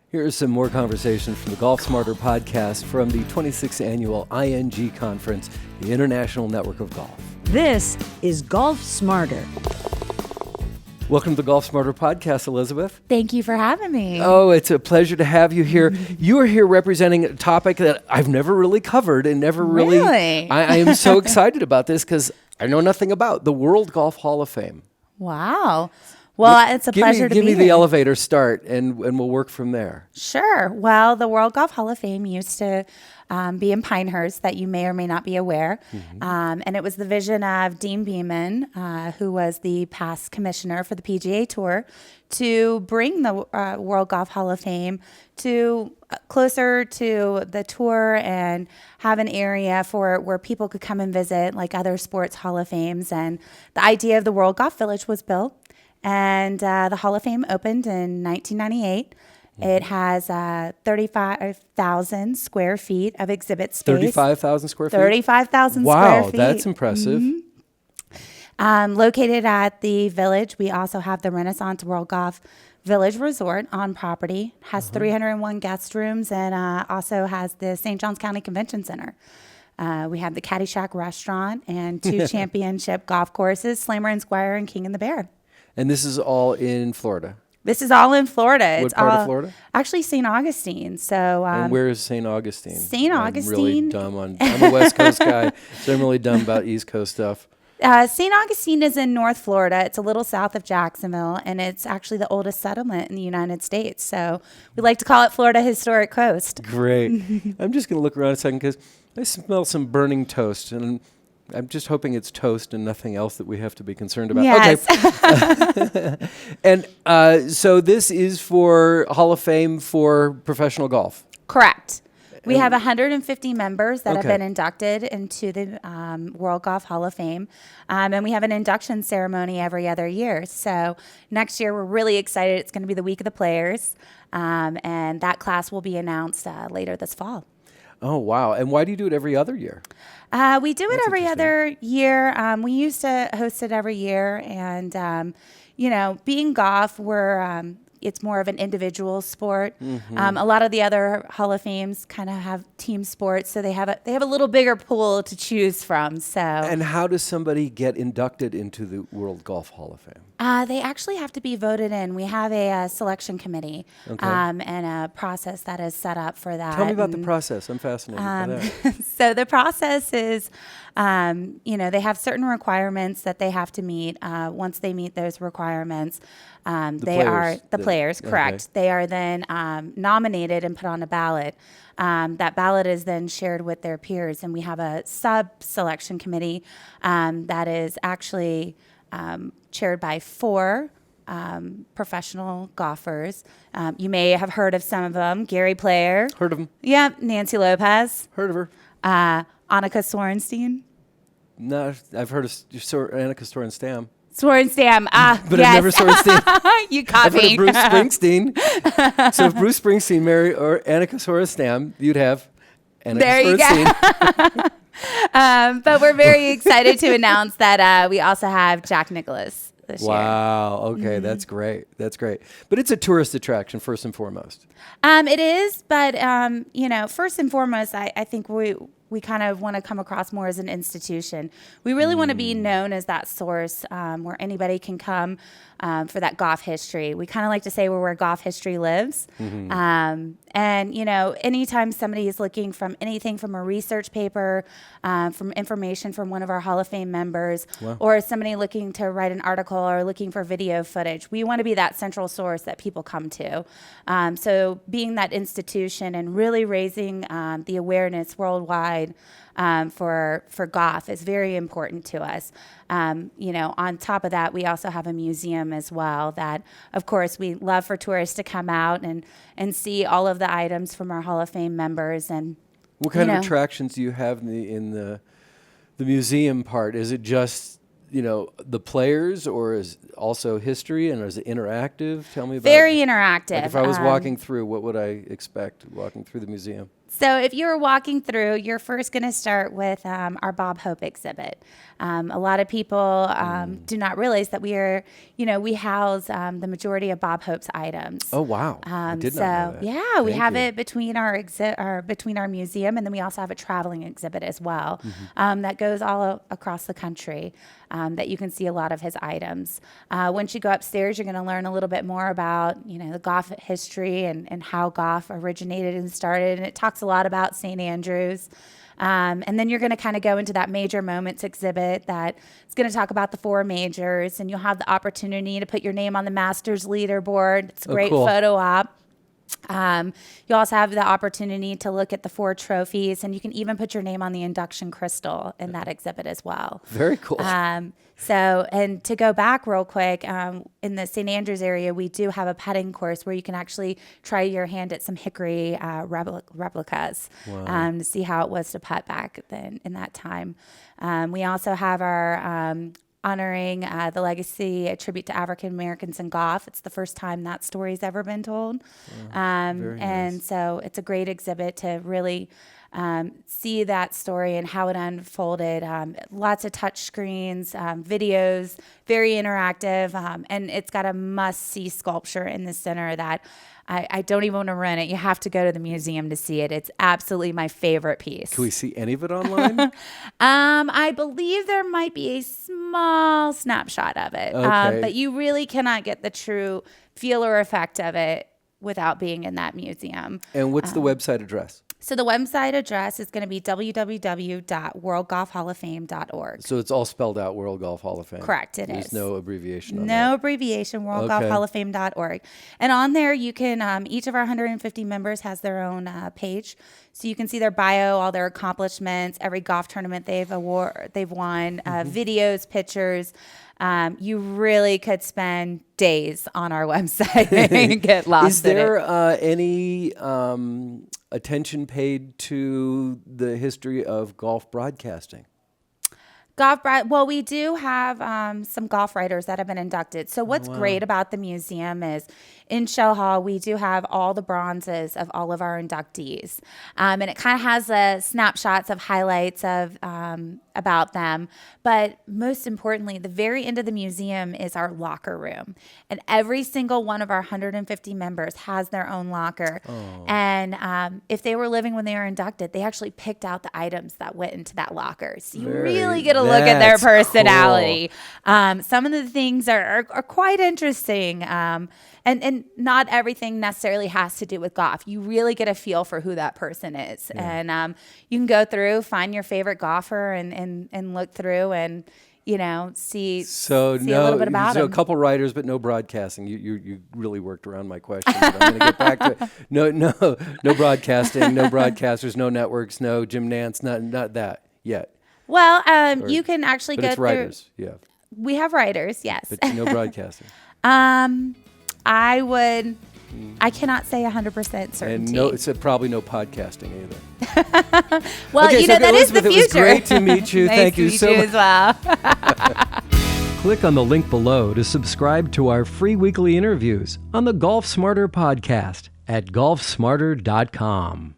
Here is some more conversation from the Golf Smarter podcast from the 26th annual ING conference, the International Network of Golf. This is Golf Smarter. Welcome to the Golf Smarter podcast, Elizabeth. Thank you for having me. Oh, it's a pleasure to have you here. You are here representing a topic that I've never really covered and never really. I am so excited about this because I know nothing about the World Golf Hall of Fame. Wow. Well, it's a pleasure to be here. Give me the elevator start, and we'll work from there. Sure. Well, the World Golf Hall of Fame used to be in Pinehurst, that you may or may not be aware. And it was the vision of Dean Beeman, who was the past commissioner for the PGA Tour, to bring the World Golf Hall of Fame to closer to the tour and have an area for where people could come and visit, like other sports Hall of Fames. And the idea of the World Golf Village was built. And the Hall of Fame opened in 1998. It has 35,000 square feet of exhibit space. 35,000 square feet? 35,000 square feet. Wow, that's impressive. Located at the Village, we also have the Renaissance World Golf Village Resort on property. Has 301 guest rooms and also has the St. Johns County Convention Center. We have the Caddyshack Restaurant and 2 championship golf courses, Slammer and Squire and King and the Bear. And this is all in Florida? This is all in Florida. What part of Florida? Actually, St. Augustine. So, and where is St. Augustine? St. Augustine. I'm really dumb I'm a West Coast guy, so I'm really dumb about East Coast stuff. St. Augustine is in North Florida. It's a little south of Jacksonville, and it's actually the oldest settlement in the United States. So we like to call it Florida Historic Coast. Great. I'm just going to look around a second because I smell some burning toast, and I'm just hoping it's toast and nothing else that we have to be concerned about. Yes. Okay. And so this is for Hall of Fame for professional golf. Correct. We have 150 members that have Okay. been inducted into the World Golf Hall of Fame. And we have an induction ceremony every other year. So next year, we're really excited. It's going to be the Week of the Players. And that class will be announced later this fall. Oh, wow. And why do you do it every other year? We do it every other year. We used to host it every year. And, being golf, it's more of an individual sport. A lot of the other Hall of Fames kind of have team sports, so they have a little bigger pool to choose from. So. And how does somebody get inducted into the World Golf Hall of Fame? They actually have to be voted in. We have a selection committee and a process that is set up for that. Tell me about the process. I'm fascinated by that. So the process is, they have certain requirements that they have to meet. Once they meet those requirements, the players, correct. Okay. They are then nominated and put on a ballot. That ballot is then shared with their peers, and we have a sub-selection committee that is actually chaired by 4 professional golfers. You may have heard of some of them. Gary Player. Heard of him. Yeah. Nancy Lopez. Heard of her. Annika Sorenstam. No, I've heard of Annika Sorenstam. Sorenstam. But yes. I've never Sorenstam. You caught I've heard me. of Bruce Springsteen. So if Bruce Springsteen married or Annika Sorenstam, you'd have Annika There you Sorenstam. go. But we're very excited to announce that we also have Jack Nicklaus this year. Wow. Okay, that's great. That's great. But it's a tourist attraction first and foremost. It is, but first and foremost, I think we kind of want to come across more as an institution. We really want to be known as that source where anybody can come for that golf history. We kind of like to say we're where golf history lives. And, anytime somebody is looking from anything from a research paper, from information from one of our Hall of Fame members, or somebody looking to write an article or looking for video footage, we want to be that central source that people come to. So being that institution and really raising the awareness worldwide for golf is very important to us. On top of that, we also have a museum as well that, of course, we love for tourists to come out and see all of the items from our Hall of Fame members. And what kind of attractions do you have in the museum part? Is it just the players, or is also history, and is it interactive? Tell me about very interactive. Like if I was walking through, what would I expect walking through the museum? So if you're walking through, you're first going to start with our Bob Hope exhibit. A lot of people do not realize that we house the majority of Bob Hope's items. Oh, wow. I did not know that. Yeah, we have you. it between between our museum, and then we also have a traveling exhibit as well that goes all across the country that you can see a lot of his items. Once you go upstairs, you're going to learn a little bit more about, the Goff history and how Goff originated and started, and it talks a lot about St. Andrews. And then you're going to kind of go into that major moments exhibit that is going to talk about the 4 majors, and you'll have the opportunity to put your name on the Masters leaderboard. It's a great cool. photo op. You also have the opportunity to look at the 4 trophies, and you can even put your name on the induction crystal in that exhibit as well. Very cool. And to go back real quick, in the St. Andrews area, we do have a putting course where you can actually try your hand at some hickory replicas to see how it was to putt back then in that time. We also have our honoring the legacy, a tribute to African Americans in golf. It's the first time that story's ever been told. Very and nice. so it's a great exhibit to really see that story and how it unfolded. Lots of touch screens, videos, very interactive, and it's got a must-see sculpture in the center that I don't even want to rent it. You have to go to the museum to see it. It's absolutely my favorite piece. Can we see any of it online? I believe there might be a small snapshot of it, Okay. but you really cannot get the true feel or effect of it without being in that museum. And what's the website address? So the website address is going to be www.worldgolfhalloffame.org. So it's all spelled out, World Golf Hall of Fame. Correct, it There's is. no abbreviation on No that. abbreviation, Okay. worldgolfhalloffame.org. And on there, you can, each of our 150 members has their own page. So you can see their bio, all their accomplishments, every golf tournament they've won, videos, pictures. You really could spend days on our website and get lost Is there in it. any attention paid to the history of golf broadcasting? Well, we do have some golf writers that have been inducted. So what's great about the museum is in Show Hall, we do have all the bronzes of all of our inductees. And it kind of has snapshots of highlights of about them. But most importantly, the very end of the museum is our locker room. And every single one of our 150 members has their own locker. And if they were living when they were inducted, they actually picked out the items that went into that locker. So you really get a look at their That's personality. Some of the things are quite interesting. And not everything necessarily has to do with golf. You really get a feel for who that person is. Yeah. And you can go through, find your favorite golfer and look through and, see a little bit about so them. a couple writers, but no broadcasting. You really worked around my question. But I'm going to get back to it. No broadcasting, no broadcasters, no networks, no Jim Nance, not that yet. Well, you can actually But go it's through. writers, yeah. We have writers, yes. But no broadcasting. I cannot say 100% certainty. And it's probably no podcasting either. Well, Okay, that is the Elizabeth, future. It was great to meet you. Nice Thank to you meet so you much. as well. Click on the link below to subscribe to our free weekly interviews on the Golf Smarter podcast at golfsmarter.com.